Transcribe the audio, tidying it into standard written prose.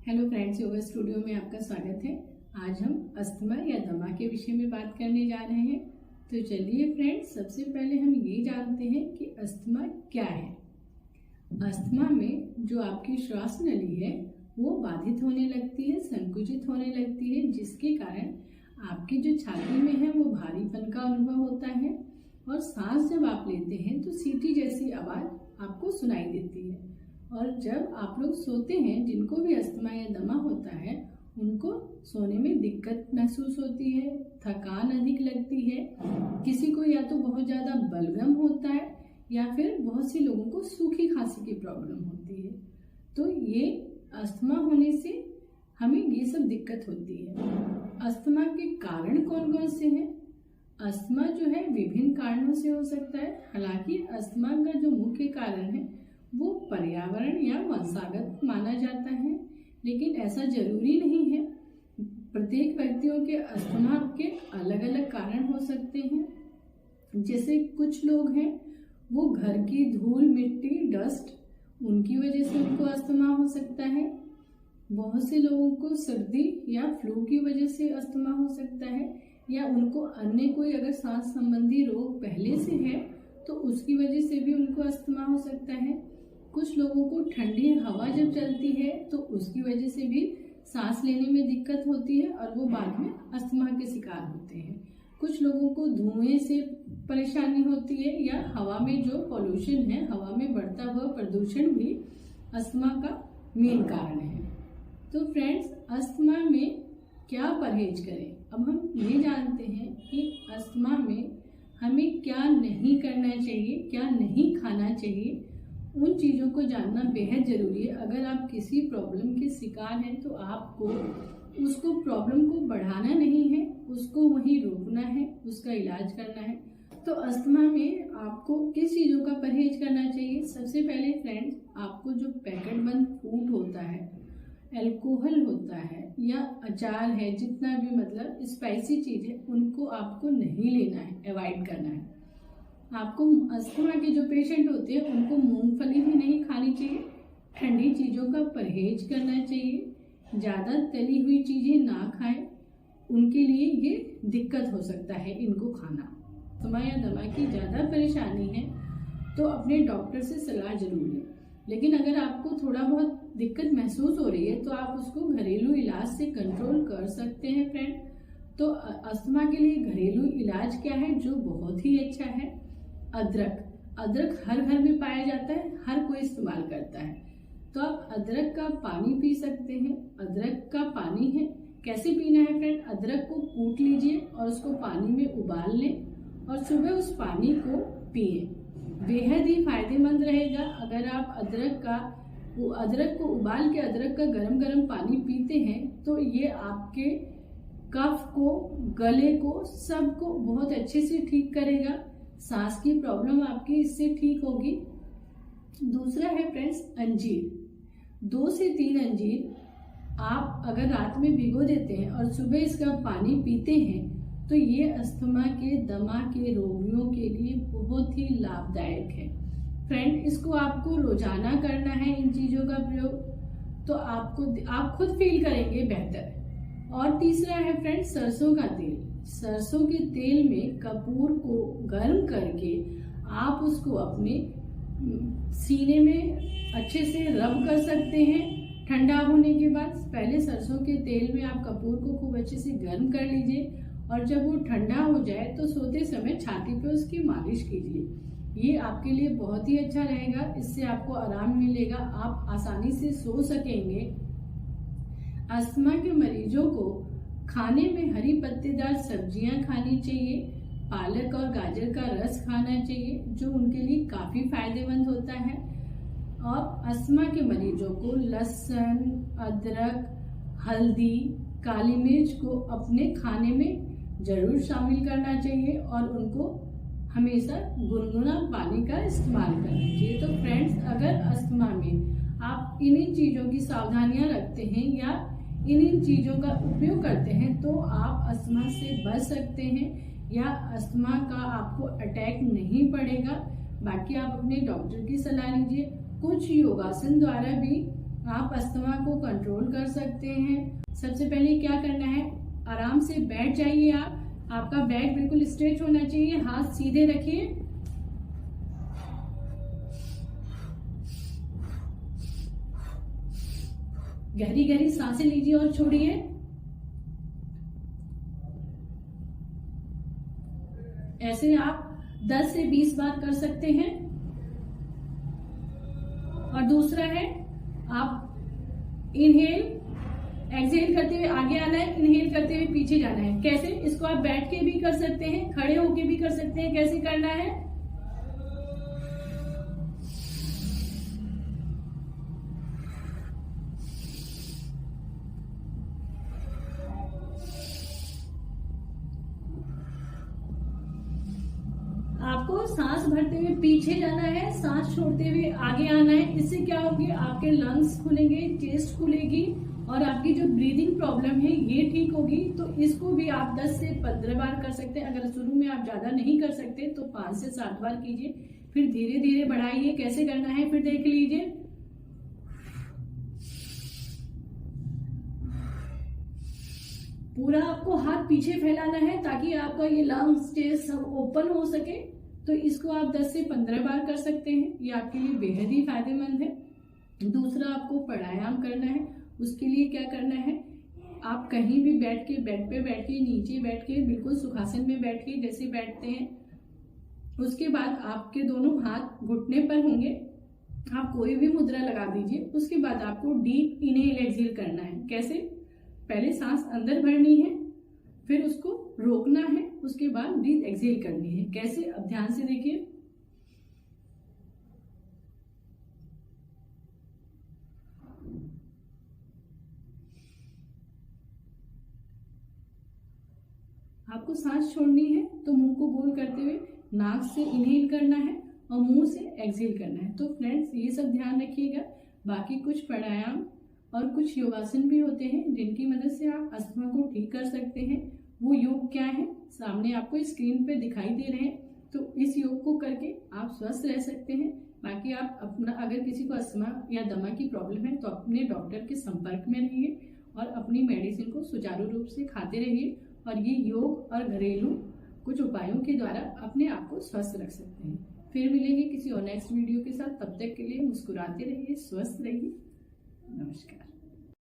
Hello friends, yoga studio में आपका स्वागत है। आज हम अस्थमा या दमा के विषय में बात करने जा रहे हैं। तो चलिए फ्रेंड्स, सबसे पहले हम ये जानते हैं कि अस्थमा क्या है। अस्थमा में जो आपकी श्वास नली है वो बाधित होने लगती है, संकुचित होने लगती है, जिसके कारण आपकी जो छाती में है वो भारीपन का अनुभव होता है और सांस जब आप लेते हैं तो सीटी जैसी आवाज़ आपको सुनाई देती है। और जब आप लोग सोते हैं, जिनको भी अस्थमा या दमा होता है उनको सोने में दिक्कत महसूस होती है, थकान अधिक लगती है, किसी को या तो बहुत ज़्यादा बलगम होता है या फिर बहुत से लोगों को सूखी खांसी की प्रॉब्लम होती है। तो ये अस्थमा होने से हमें ये सब दिक्कत होती है। अस्थमा के कारण कौन कौन से हैं? अस्थमा जो है विभिन्न कारणों से हो सकता है। हालांकि अस्थमा का जो मुख्य कारण है वो पर्यावरण या वंशागत माना जाता है, लेकिन ऐसा जरूरी नहीं है। प्रत्येक व्यक्तियों के अस्थमा के अलग अलग कारण हो सकते हैं। जैसे कुछ लोग हैं वो घर की धूल, मिट्टी, डस्ट, उनकी वजह से उनको अस्थमा हो सकता है। बहुत से लोगों को सर्दी या फ्लू की वजह से अस्थमा हो सकता है, या उनको अन्य कोई अगर सांस संबंधी रोग पहले से है तो उसकी वजह से भी उनको अस्थमा हो सकता है। कुछ लोगों को ठंडी हवा जब चलती है तो उसकी वजह से भी सांस लेने में दिक्कत होती है और वो बाद में अस्थमा के शिकार होते हैं। कुछ लोगों को धुएं से परेशानी होती है, या हवा में जो पॉल्यूशन है, हवा में बढ़ता हुआ प्रदूषण भी अस्थमा का मेन कारण है। तो फ्रेंड्स, अस्थमा में क्या परहेज करें? अब हम ये जानते हैं कि अस्थमा में हमें क्या नहीं करना चाहिए, क्या नहीं खाना चाहिए। उन चीज़ों को जानना बेहद ज़रूरी है। अगर आप किसी प्रॉब्लम के शिकार हैं तो आपको उसको प्रॉब्लम को बढ़ाना नहीं है, उसको वहीं रोकना है, उसका इलाज करना है। तो अस्थमा में आपको किस चीज़ों का परहेज करना चाहिए? सबसे पहले फ्रेंड्स, आपको जो पैकेट बंद फूड होता है, अल्कोहल होता है या अचार है, जितना भी मतलब स्पाइसी चीज़ है, उनको आपको नहीं लेना है, अवॉइड करना है। आपको अस्थमा के जो पेशेंट होते हैं उनको मूंगफली भी नहीं खानी चाहिए, ठंडी चीज़ों का परहेज करना चाहिए, ज़्यादा तली हुई चीज़ें ना खाएं, उनके लिए ये दिक्कत हो सकता है इनको खाना। अस्थमा या दमा की ज़्यादा परेशानी है तो अपने डॉक्टर से सलाह जरूर लें। लेकिन अगर आपको थोड़ा बहुत दिक्कत महसूस हो रही है तो आप उसको घरेलू इलाज से कंट्रोल कर सकते हैं फ्रेंड। तो अस्थमा के लिए घरेलू इलाज क्या है जो बहुत ही अच्छा है? अदरक हर घर में पाया जाता है, हर कोई इस्तेमाल करता है। तो आप अदरक का पानी पी सकते हैं। अदरक का पानी है, कैसे पीना है फ्रेंड? अदरक को कूट लीजिए और उसको पानी में उबाल लें और सुबह उस पानी को पिए। बेहद ही फायदेमंद रहेगा। अगर आप अदरक को उबाल के अदरक का गरम गरम पानी पीते हैं तो ये आपके कफ को, गले को, सबको बहुत अच्छे से ठीक करेगा। सांस की प्रॉब्लम आपकी इससे ठीक होगी। दूसरा है फ्रेंड्स अंजीर। 2 से 3 अंजीर आप अगर रात में भिगो देते हैं और सुबह इसका पानी पीते हैं तो ये अस्थमा के, दमा के रोगियों के लिए बहुत ही लाभदायक है फ्रेंड। इसको आपको रोजाना करना है, इन चीज़ों का प्रयोग, तो आप खुद फील करेंगे बेहतर। और तीसरा है फ्रेंड्स सरसों का तेल। सरसों के तेल में कपूर को गर्म करके आप उसको अपने सीने में अच्छे से रब कर सकते हैं। ठंडा होने के बाद पहले सरसों के तेल में आप कपूर को खूब अच्छे से गर्म कर लीजिए और जब वो ठंडा हो जाए तो सोते समय छाती पे उसकी मालिश कीजिए। ये आपके लिए बहुत ही अच्छा रहेगा, इससे आपको आराम मिलेगा, आप आसानी से सो सकेंगे। अस्थमा के मरीजों को खाने में हरी पत्तेदार सब्जियां खानी चाहिए, पालक और गाजर का रस खाना चाहिए जो उनके लिए काफ़ी फायदेमंद होता है। और अस्थमा के मरीजों को लहसुन, अदरक, हल्दी, काली मिर्च को अपने खाने में ज़रूर शामिल करना चाहिए और उनको हमेशा गुनगुना पानी का इस्तेमाल करना चाहिए। तो फ्रेंड्स, अगर अस्थमा में आप इन्हीं चीज़ों की सावधानियां रखते हैं या इन चीज़ों का उपयोग करते हैं तो आप अस्थमा से बच सकते हैं या अस्थमा का आपको अटैक नहीं पड़ेगा। बाकी आप अपने डॉक्टर की सलाह लीजिए। कुछ योगासन द्वारा भी आप अस्थमा को कंट्रोल कर सकते हैं। सबसे पहले क्या करना है, आराम से बैठ जाइए। आपका बैक बिल्कुल स्ट्रेट होना चाहिए, हाथ सीधे रखिए। गहरी गहरी सांसें लीजिए और छोड़िए। ऐसे आप 10 से 20 बार कर सकते हैं। और दूसरा है, आप इनहेल एक्सहेल करते हुए आगे आना है, इनहेल करते हुए पीछे जाना है। कैसे? इसको आप बैठ के भी कर सकते हैं, खड़े होके भी कर सकते हैं। कैसे करना है? आपको सांस भरते हुए पीछे जाना है, सांस छोड़ते हुए आगे आना है। इससे क्या होगी, आपके लंग्स खुलेंगे, चेस्ट खुलेगी और आपकी जो ब्रीदिंग प्रॉब्लम है ये ठीक होगी। तो इसको भी आप 10 से 15 बार कर सकते हैं। अगर शुरू में आप ज्यादा नहीं कर सकते तो 5 से 7 बार कीजिए, फिर धीरे धीरे बढ़ाइए। कैसे करना है फिर देख लीजिए। पूरा आपको हाथ पीछे फैलाना है ताकि आपका ये लंग्स चेस्ट सब ओपन हो सके। तो इसको आप 10 से 15 बार कर सकते हैं, ये आपके लिए बेहद ही फायदेमंद है। दूसरा, आपको प्राणायाम करना है। उसके लिए क्या करना है, आप कहीं भी बैठ के, बेड पे बैठ के, नीचे बैठ के, बिल्कुल सुखासन में बैठ के जैसे बैठते हैं। उसके बाद आपके दोनों हाथ घुटने पर होंगे। आप कोई भी मुद्रा लगा दीजिए। उसके बाद आपको डीप इनहेल एक्सहेल करना है। कैसे? पहले सांस अंदर भरनी है, फिर उसको रोकना है, उसके बाद ब्रीथ एक्सहेल करनी है। कैसे? अब ध्यान से देखिए। आपको सांस छोड़नी है तो मुंह को गोल करते हुए नाक से इनहेल करना है और मुंह से एक्सहेल करना है। तो फ्रेंड्स, ये सब ध्यान रखिएगा। बाकी कुछ प्राणायाम और कुछ योगासन भी होते हैं जिनकी मदद से आप अस्थमा को ठीक कर सकते हैं। वो योग क्या है, सामने आपको स्क्रीन पे दिखाई दे रहे हैं। तो इस योग को करके आप स्वस्थ रह सकते हैं। बाकी आप अपना, अगर किसी को अस्थमा या दमा की प्रॉब्लम है तो अपने डॉक्टर के संपर्क में रहिए और अपनी मेडिसिन को सुचारू रूप से खाते रहिए। और ये योग और घरेलू कुछ उपायों के द्वारा अपने आप को स्वस्थ रख सकते हैं। फिर मिलेंगे किसी और नेक्स्ट वीडियो के साथ। तब तक के लिए मुस्कुराते रहिए, स्वस्थ रहिए। नमस्कार।